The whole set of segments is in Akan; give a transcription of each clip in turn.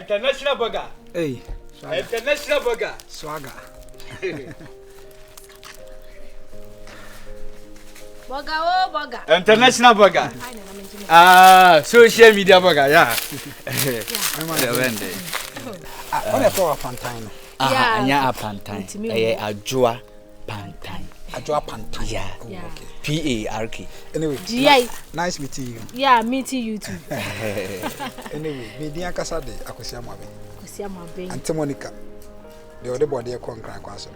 International burger. Hey. International burger. Swagger. Burger. International burger. Social media burger, yeah. What is for Pantine? Yeah, Pantine. Ajua Pantine. Ajua Pantine. Yeah. Okay. PARK. Anyway, GI. nice meeting you. Yeah, meeting you too. Anyway, me dia kasa de akosia mabe. Akosia mabe. Auntie Monica. The other body kon kwaso.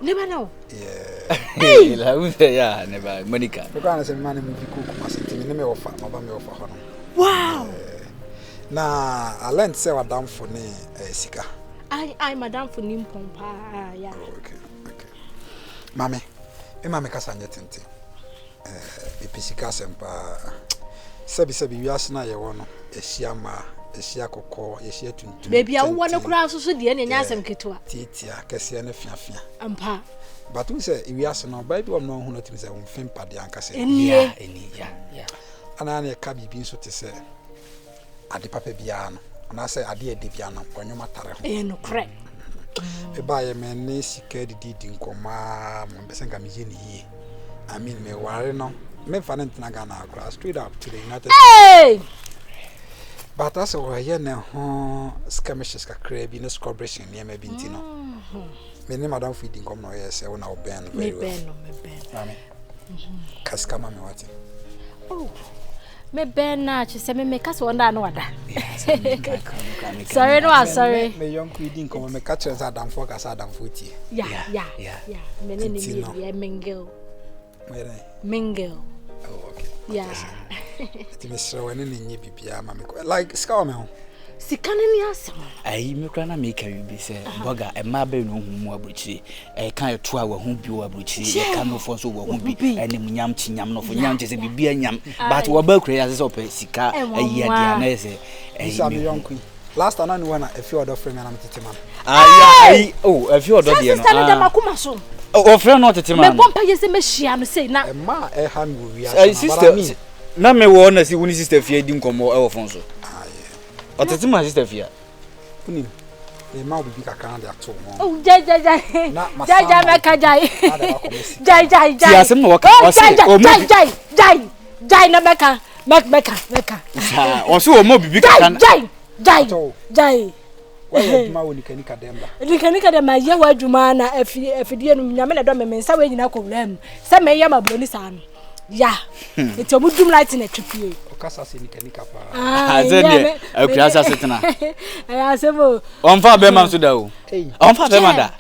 Never know. Yeah. Hey, la yeah, never Monica. Because I say man me cook masiti me me offer, maba me offer hono. Wow. Na I learned say wa dam for ne Sika. I madam for nimpompa. Yeah. Okay. Mame. Me mame kasa nyetente. Episika sempa. Sebi wiase na ye wo no. Ehia ma, ehia kokko, ehia tuntum. Baby a wo no kura so de na nya asem ketewa. Titia kese na fiafia. Ampa. But we say wiase no ba bi wo no hu no timi say wo mfem pade ankase. Yeah. Ana na ka bibi nso te say ade papa bia no. Ana say ade ade bia no onwoma tare ho. No kre. E ba ye me ne sika didi nkoma mo be senga me ye ni yi. I mean me ware no. Me fa ntina Ghana across straight up to the United States. But as we here na ho skirmishes kakra bi no collaboration near me binti no. Me ne madam feeding come no yes e wona oben very well. Me ben. Mami. Kaska mami wati. Oh. Me ben na che se me kasa wonda na wada. Sorry no sorry. Me young feeding come me catch us Adam for kasa Adam futi. Yeah. Me ne me mingle. Oh okay. Yeah. Ti me sere wani nyi bibia mami like ska me ho. Sika ni asem. Ayi me kra na me ka wi bi se burger e ma ba no hu mu abuchi e kan eto a wa hu bi wa abuchi e kan no fo so wa hu bi enim nyam chi nyam no fo nyam che se bibia nyam but wa ba kra ya se so pe sika ayi adia na se Isa me young queen. Last time I knew when a few other friends and I'm tete man. A few other dear. Sister dem akuma so. Oh friend not tete man. Me bompa ye se me hia no say na. E ma e ha me wi asa. Sister na me wo na si woni sister fie di nkomo e wo fon so. O tete man sister fie. Kuni. E ma obi kakra de ato mo. Oh jai. Jai me ka jai. Jai. Ti asem na wo ka o se o mo jai na meka. O so o mo bibi kakra. Jai. Why ma woni kanika demba. Kanika dem ye wa adwuma na afidie no nyame na do me nsa we nyina ko wlam. Se me ye mabroni sa no. Ya. Eti omudum light na twepie. O kasa se kanika pa. Azene akuasa setena. Asemo. On fa be man so da o. On fa be man da.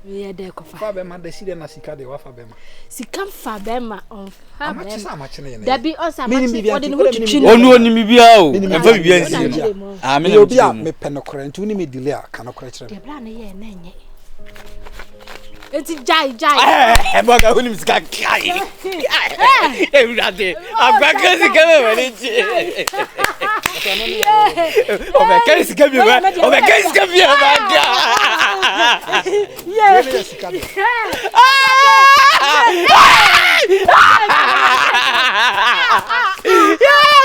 We dey ko fa. Fa be man da si de na sika de wa fa be man. Sika fa be man on fa be. Amachi na. Da bi on sa amachi odi no twitwi. Onu mi bia o. En fa bibia nsi. Ah me obi a me penokore ntu ni me delay a kanokore kire. De bra na ye na enye. Eti jai. Boga unim sika kai. Urade. Agba sika me wani chi. O me kai sika bi ba. O me kai sika bi ba. Yeah.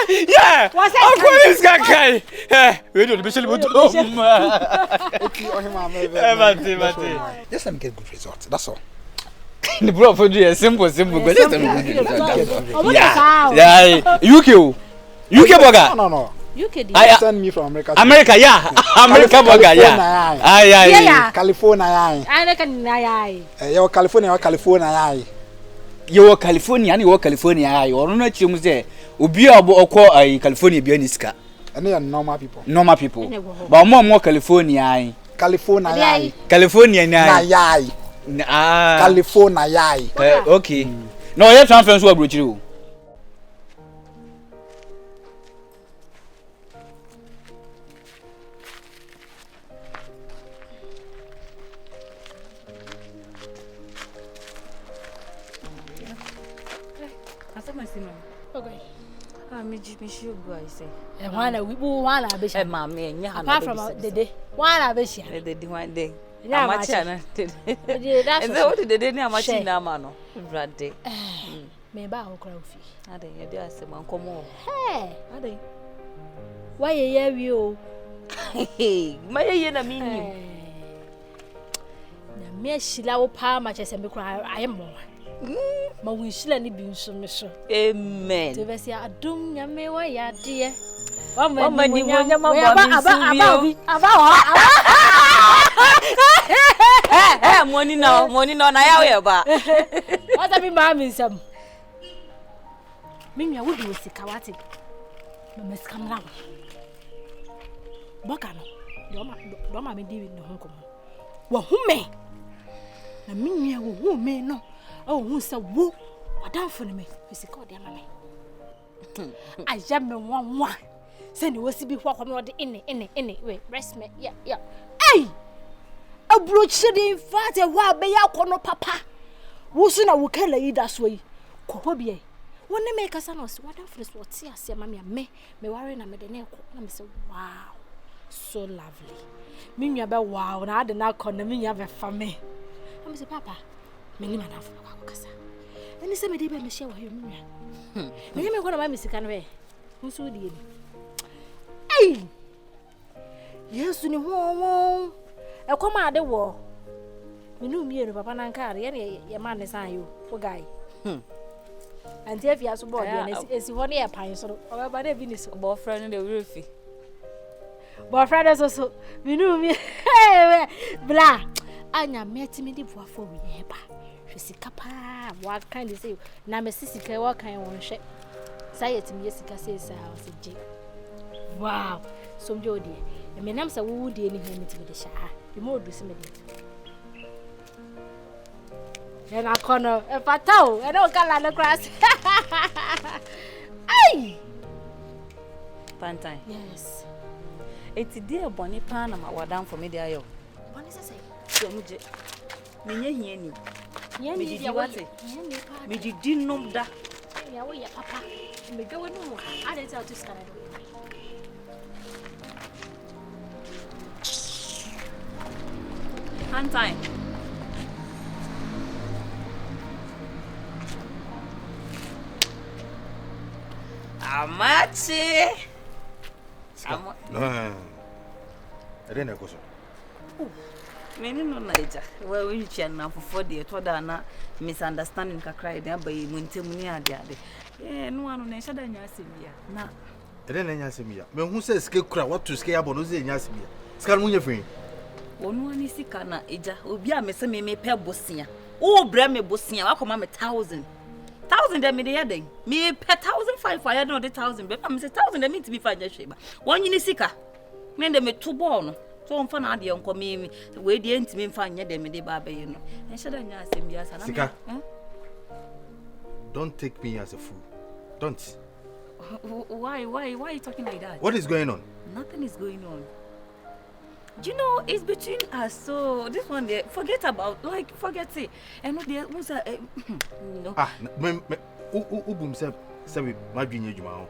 Yeah. Agba sika kai. We do be shele boto. Just let me get good results. That's all. The bro for you simple but just Yeah. UK burger. No. UK send me from America. America, yeah. America burger, yeah. Yeah. California, yeah. I can yai. Yo California, yeah. You California, and you California, yeah. Or no chum say, Ubi or California be niska. And they are normal people. But more California. California, California, yeah. California, yeah. Okay. No, you transfer to a you. Okay. Me sure go I say. E wana we bu wana be sha. Ma me nya ha. Apart from dede, wana be sha. Dede one day. Yeah, amachi na. That's what dede ni amachi na ma no. Brade. Me ba ho kra ofi. Ade ye dey asem ankomo. Hey. Ade. Why ye wi o? My yena meaning. Me shila wo pa ma chese me kura ayemo. Ma wi shila ni bi nso me so. Amen. To be sia adum nyame wa ya de. Wa ma ni mo nyama aba money now na ya we ba. What have ma me sam? Me nwa wo bi Sika wate. Me skam na. Boka no. Do ma me di ni ho komo. Wo hume. Na me nwa wo hume no. Oh hu se wo. Wadamfo ne me. Sika ode ama me. Aja me wanwa. Send you be what I'm not in it. Wait, rest me. Yeah. Hey! A brooch in fact, a while be out no papa. Wusuna will kill a that's way. Cohobie. When they make us an os, what after this what see us, mammy, me worrying a medene. I'm so wow, so lovely. Mean about wow, and I did not call me have a family. I'm say, Papa, many man have Wakasa. And it's a medieval Michelle. Maybe one of my Miss Canway. Who's with you? Hey! Yes, you know, a come the war. You knew me and Papa Nankari, your man is on you, poor guy. And if you have some boy, it's 1 year pine, so about a Venus boyfriend in the roofy. Boyfriend is also, you knew me, blah. Anya met me the boy for me, Sika, what kind of say? Now, Sika, what kind of one shake? Say it to me, Jessica says, I was a jig. Wow, so Jody, and my name's a woody and him to the Shah. You more do some. Then I corner a fatal, I don't got the grass. Hey! Pantine. Yes. It's a dear bonny pan of my down for me, dear. What is it? So, Minnie, Yenny, what it? Me didn't know that. Yeah, Papa. Me go no. I didn't tell to scan. Pantine. Amachi. No. I didn't go so. Many no Niger. Well, we now for 4 days. What na misunderstanding ka cry there by Muntemuni ade. Yeah, no one on each other nyasibia. Na. I didn't nyasibia. Me who says skate cry what to scare about no say nyasibia. Skal munye friend. Onu ani sika na eja. Obi a me se me pe bosia. O bra me bosia. Wa koma me 1,000. 1,000 dem me dey den. Me pe 1,500 for ya no dey 1,000. Be me say 1,000 dem me to be fa nya hweba. Won yini sika. Me dem me to ball no. So on fa na ade enko me we dey ntimi fa nya dem me dey ba baye no. Enhye da nya asem bia sa na. Sika. Don't take me as a fool. Don't. Why are you talking like that? What is going on? Nothing is going on. Do you know it's between us? So this one there, forget it. And no, there was a no. Me ubum se we madwinye djuma ho.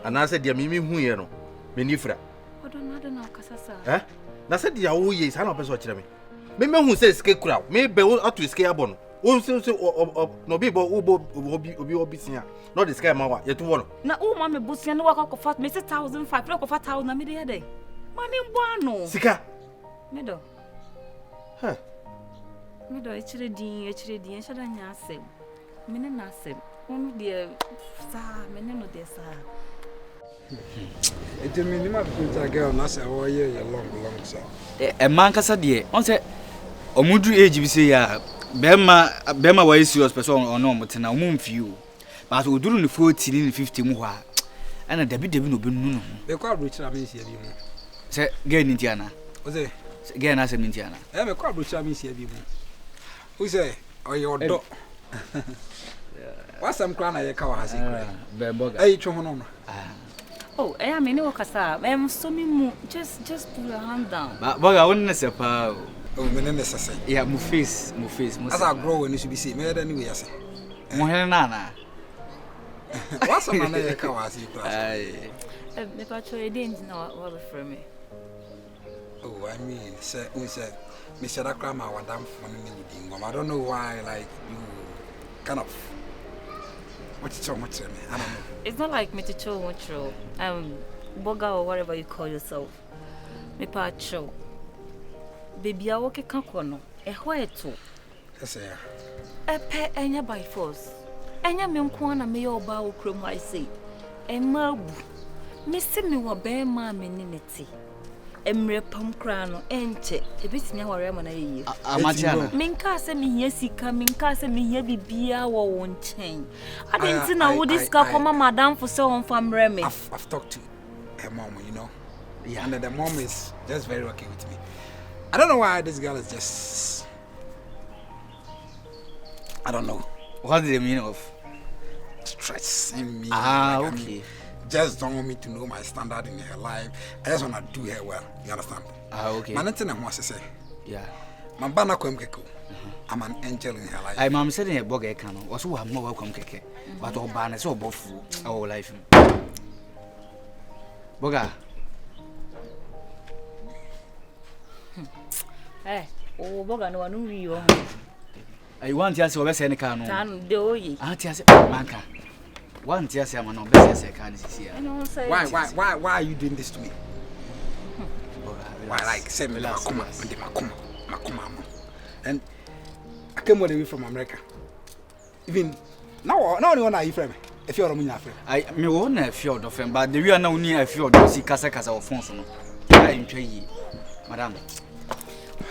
Ana se dia me hu ye no. Me nifra. I don't know kasasa. Na se dia wo ye sa na opeso kire me. Me hu se ske kura. Me be atu ske abon. O se no bi bo obi sia. No the sky ma wa ye to wo. Na o ma me bosia no wa ko fa me 1,500 no ko fa 1,000 na me dey dey. Mami mbwano. Sika. Medo. Huh. Medo echire din shada nya asem. Mene na asem. Onu de sa mene no de sa. It mean ma kunta girl na say wo ye long so. E man kasa de on say omudu age bi say ya bema wa serious person ono mutena omumfiu. But oduru ni 40 ni 50 mu ho a. Ana dabi no benu no. Be kwa brochira me sia bi mu. Se gen Indiana. Oze. Gen na se Indiana. Me kwa brochira me sia bi mu. Who say oyodo. What's some crown I ka wa hasi kra. Be boga. Hey twa hono no. Oh, I am in Okasa. I am so me just put your hand down. But boga won na se pa. Oh, me ne sese. Yeah, mu face. As I grow when you should be see me anyway ase. Mo hen na. What's some man I ka wa hasi kra. Ai. Me pa cho e didn't know what for me. Oh, I mean, we said, Mr. Akrama, Wadam for me. I don't know why, like, you kind of. What's so much? I don't know. It's not like me to show much, boga or whatever you call yourself. Me pa cho. Baby a woke kankono. Ehwa eto. Yes, yeah. Epe enya by force. Enya me nko na me oba wo krom I say. Emabu. Me se me wo be ma me nineti. Emre pam kra no enche. Ebitimi aware ma na yeye. Amatiana. Minka se me hia sika, minka se me hia bibia wo won chen. Adenti na wo diska koma madam for so on famre me. I've talked to her mom, you know. Yeah. And the mom is just very okay with me. I don't know why this girl is just, I don't know. What is the meaning of stressing me? Ah, like, okay. I mean, just don't want me to know my standard in her life. I just want to do her well. You understand? Ah, okay. Man, nothing I want to say. Yeah. Man, bana ko mkeko. I'm an angel in her life. I mom said in a bog I can also have more welcome keke. But all ban is all both our life. Boga. Eh, oh boga no anu wi o. I want to say any can. Tan de oyi. Ah, tia say manka. One tia say man no best say can this here. Why are you doing this to me? Why like say me makuma. And I came all the way from America. Even now only one are you from? If you're a munya friend. I me won a few of them, but the real now near a few of Sika or phones. I enjoy ye, madam.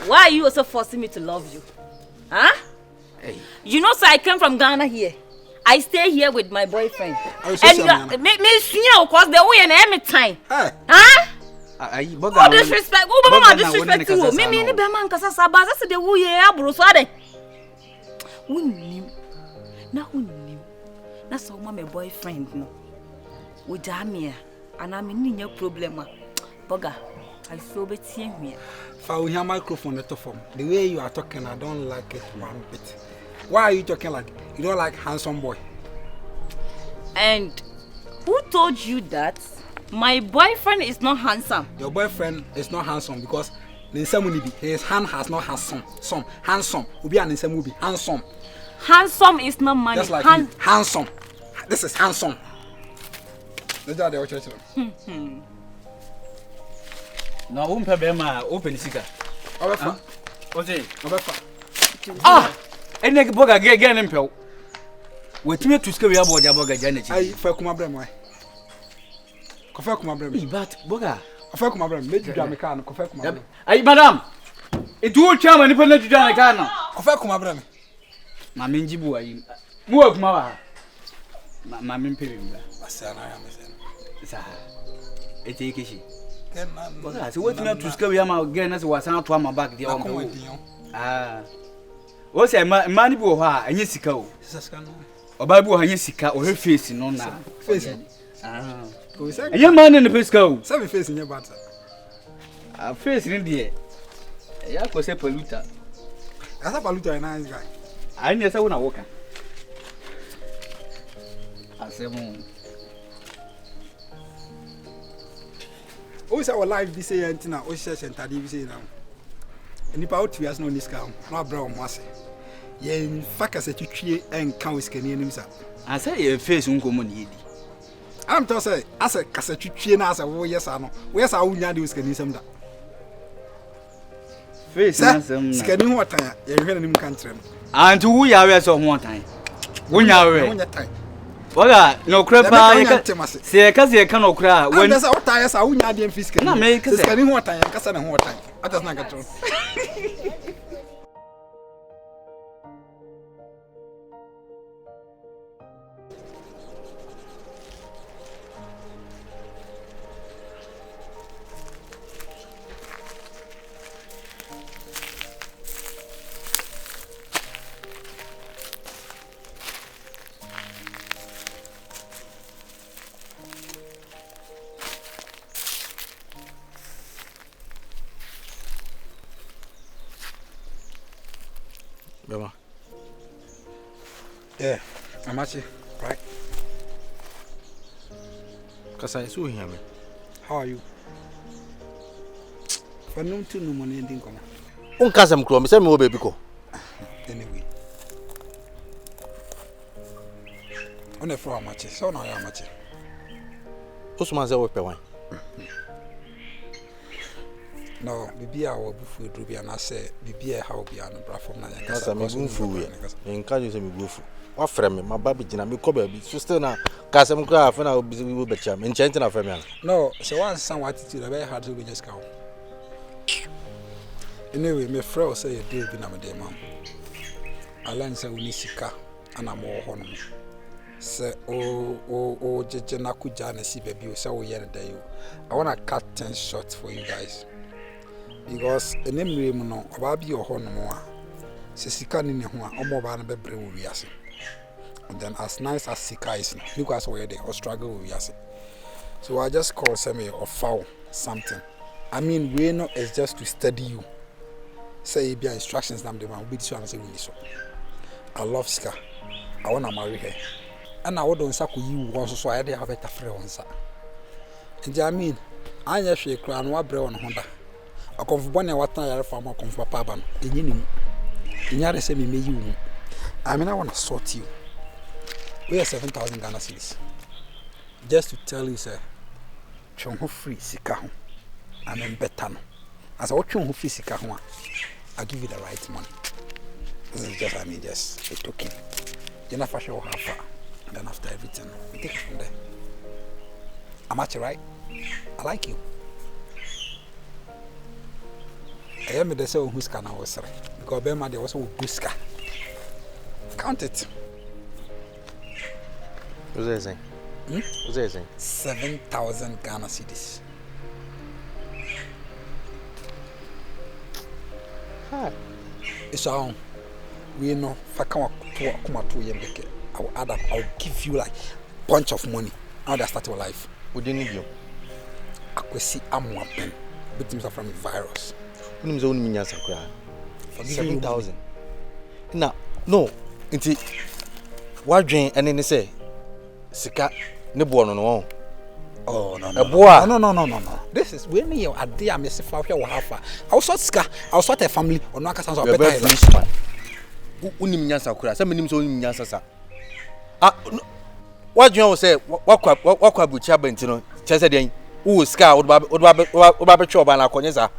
Why are you also forcing me to love you? Huh? Hey. You know, so I came from Ghana here. I stay here with my boyfriend. So And me see you cause the way and every time. Hey. Huh? All disrespect. Oh, mama disrespect you. Me ni be man kasa saba. That's the way you are, bro. So ade. Unim. Na unim. Na so my boyfriend no. We jamia. And I'm in your problem. Boga. I so be here. For we have microphone at the form. The way you are talking, I don't like it one bit. Why are you talking like you don't like handsome boy? And who told you that my boyfriend is not handsome? Your boyfriend is not handsome because his hand has not handsome. Some handsome. Ubi and be handsome. Handsome is not money. Just like you. Handsome. This is handsome. Let's go there. No, won't pay my open Sika. Obefa. What's it? Obefa. Ah! And like Boga again and Pel. Wait me to scare about Yaboga Janet. I for kuma brem. Kofa kuma brem. But Boga. Kofa kuma brem. Make you Jamaican. Kofa kuma brem. Ay, madam. It will charm and put it down again. Kofa kuma brem. My minjibu ay. Move mama. My min pim. Asana ya mesen. It's a kishi. So what me to scare yam again as was out to my back the on. Ah. What's a money bo ha and Sika? Or Bible and Sika or her face in on now. Facing. Ah. A young man in the Pisco. Seven face in your butter. A face in the air. I was a polluter. I thought Baluta a nice guy. I never want to walk. I said, always our life this year and now, always says and Tadi say now. And if out to us no discount, no brown mass. Ye in fact as a tree and cows can himself. I say your face won't come on. I'm to say, as a cassette tree and as a war, yes, I know. Where's our Unyadi can some that? Face handsome. Scanning what time you're in country. And to we are some one time. When you are time. Well, no crap. Say, because you cannot cry when there's our tires are Unyadi and Fisk. No, make us scanning what time, Cassan and what time. I does not get through. Bema. Yeah, I'm actually right. Cause I saw him. How are you? For no to no money ending come. On Casam Crom, send me baby go. Anyway. On the floor match, so now I'm match. Osman say we pay wine. No, bibi a wo bufu dru bia na say bibi e ha obi an bra from na yan kasa me bufu ya nka je se me bufu wa frɛ me ma ba bi gina me kɔ ba bi so still na kasa me kra afa na obi wo be cha me nkyɛn na frɛ me ana no say one san what attitude very hard to be just count anyway me frɛ o say you do bi na me dey man alan say we ni sika ana mo ho no say o jeje na kuja na si baby o say wo ye na you I want to cut 10 shots for you guys because enemre mu no oba bi ho no mo a se sika ni ne ho a omo ba na bebre wo wiase and then as nice as Sika is because we there or struggle with wiase so I just call some or foul something I mean we know is just to study you say be instructions nam the man will be this one say we so I love Sika I want to marry her and I wouldn't say you want so I have better friend on sa and I mean anya hwe kra no abre won ho da akomfo ne watan yare fa ma akomfo papa ba no enyi ni inyare se me meyi wu I mean I want to sort you we are 7,000 Ghana cedis just to tell you sir twon ho free Sika ho I'm better no as I twon ho free Sika ho I'll give you the right money this is just I mean just a token you know for sure how far and then after everything we take it from there I'm at you right I like you. I am the same who's can was because Bema there was a buska. Count it. what's that saying? What's that saying? 7,000 Ghana cedis. Hi. It's our own. We know if I come to Yembeke, I will add up. I will give you like bunch of money. How that start your life? We didn't need you. Akwesi amwapen victims from a virus. Unim zo unim nyasa kra. 7,000. Na no, nti wadwen ene ne say Sika ne bo no no. Oh no. No. This is when you are there me say fa hwe hafa. I was sort Sika, I was sort a family on aka san so better. Unim nyasa kra. Say menim so unim nyasa sa. Ah wadwen wo say wakwa bucha benti no. Chese den wo Sika oba betwe oba na akonye za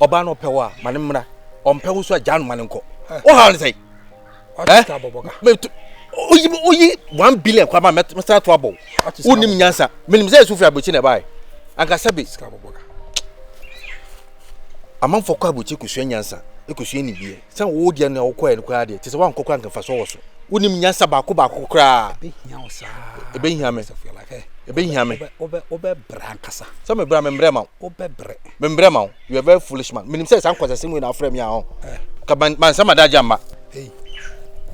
oba no pewa mane mra ompewo so agya no mane nko o ha ne say Sika boboga oyi 1 billion kwa ma meta to abo unim nyansa menim say su fi abochi na bai anka sabe Sika boboga amanfo kwa abochi kusua nyansa ekusua ni bie san wo dia na wo kwa ne kwa de tese wa nkokwa nka faso wo so unim nyansa ba ko kra ebe hia me ebe hia me obe brankasa so me bra me mbrema obe bre me mbrema you are very foolish man menim say san kwasa semu na afra me a ka man sama da jamba hey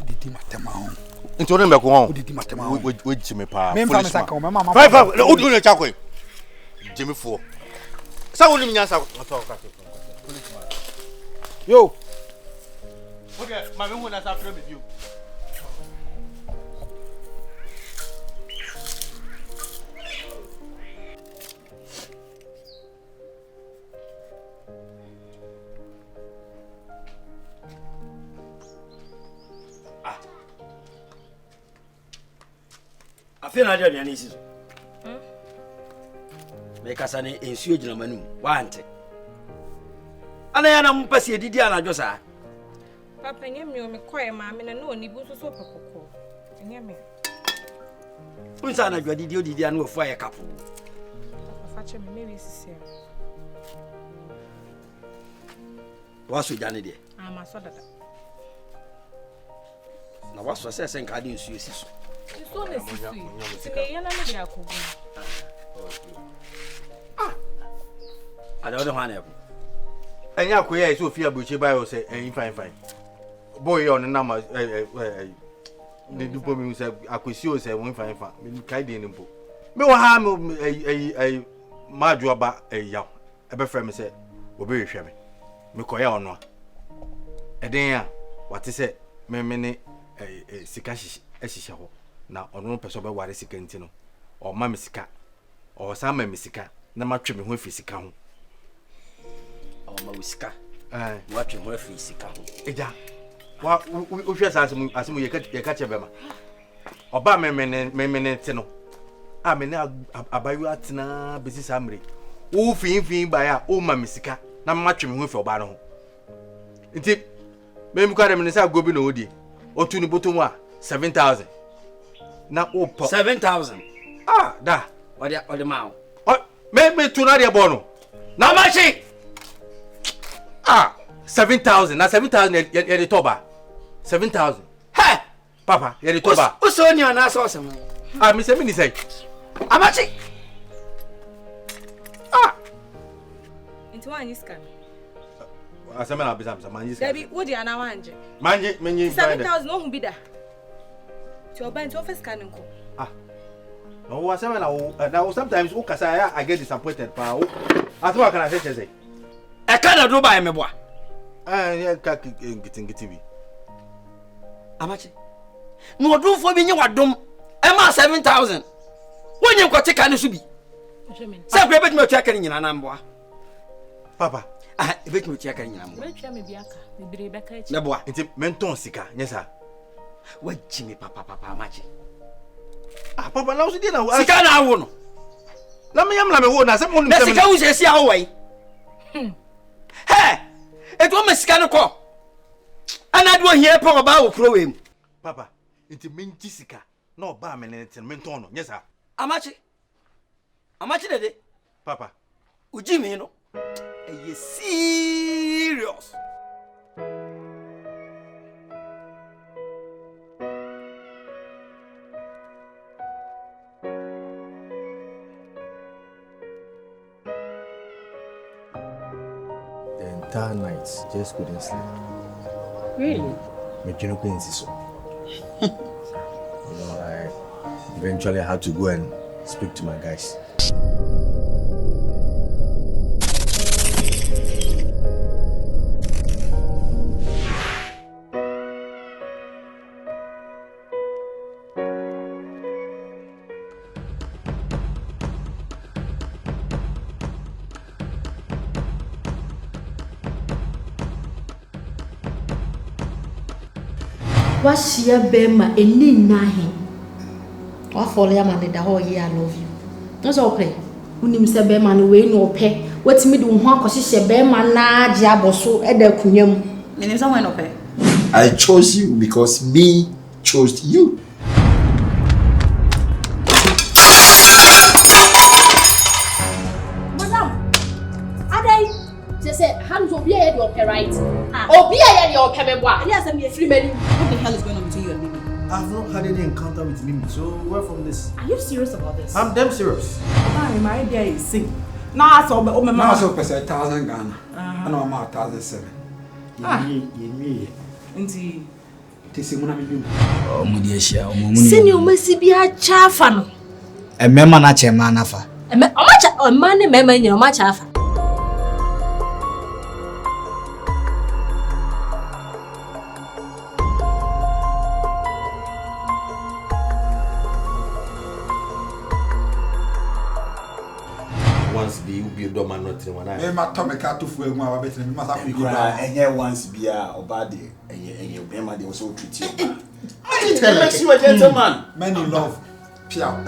udidi matema ho nti onu mbeko ho udidi matema ho we jime pa me mfa me saka o me mama five odu ne chakoi jime fo sa unim nyansa yo okay ma me hu na sa afra me bio Afia na dia ni siso. Me kasa ne ensuo gina manu wa ante. Ana ya na mpase edidi anadwo sa. Papa nyame o me koye ma me na no ni bu so so pekoko. Nyame. Unsa anadwo didi anu ofu aye kapo. Papa che me wi sisi. Waso jane de. Ma so dada. Na waso se se nka de ensuo siso. So na sisi. Sine yana me dia ko bu. Ada wode hwana yako. Enya koya ese ofia abochi bai o say fine boy on na ma de dupo mi say akwesi o say fine me kai de nimpo me wa ha me madwo ba yaw e be frɛ me say obe hwehwɛ me koya ono eden a wate say me ne Sika ehihye ho na ono peso be ware Sika ntino o ma me Sika o sa ma me Sika na matwe me ho afi Sika ho ma Sika watwe ho afi Sika ho eja wa o hwe sa asemu ye ka chebema oba me te no a me na abayu atena besi samre wo fin ba ya o ma misika na ma twem ho fe oba no ho nti me mu kware me ne sa gobi na odi otu ni botom a 7,000 na o po 7,000 da ode ma me tu na de bo no na machi 7,000 na 7,000 ye de toba 7,000 he papa ye de toba o so ni ana so sem me se me ni say amachi Into one is can. asema na bisa manji Debbie, what do you na wanje? manji 7,000 no hu bi da. To your bank office can nko. no asema na sometimes o kasa I get disappointed pa o asema kana say e kana do ba me boa ya ka ngiti bi amachi no odumfo bi nye wadom e ma 7,000 wonye nkote ka ne so bi se kwe betime otua ka nyina na mboa papa betime otua ka nyina mboa Betwa me biaka, me bire beka echi. ne boa nti menton sika nyesa wajimi papa amachi papa na usidi na sika na awo no na me yamla me wo na se mo na sika wo se awo wai he eto ma sika no ko ana do hie pa oba wo kuro we mu papa nti menji sika na oba me ne nti menton no nyesa amachi dede papa ujimi no eye serious The entire night, just couldn't sleep. Really? Me so. I eventually had to go and speak to my guys. Washia bema eni nahi. Wafole ya mane da ho ye I love you. No so pray. Unim se bema no we no pe. Watimi de ho akohye bema na age aboso e da kunwam. Menim se when no pe. I chose you because me chose you. Madam, adai say hands obi aye de ope right. Obi aye de ope me boa. Yes, am free many. What the hell is going on between you and Mimi? I've not had any encounter with Mimi, so where from this? Are you serious about this? I'm damn serious. My idea is sing. Now so my Now mama. so pesa 1,000 Ghana. And I'm 1,007. Ye. Nti Tisimuna mi. Omudi ehia omumuni. Sini o masi bi a chafa no. Emema na chema na fa. O ma ne mema nyina o ma chafa. Once be you do man not one. Me ma to me ka to fu egu a betre me ma sa ku Because enye once bia obade enye bema dey also treat you. I tell you, you a gentleman. Men in love. Pia.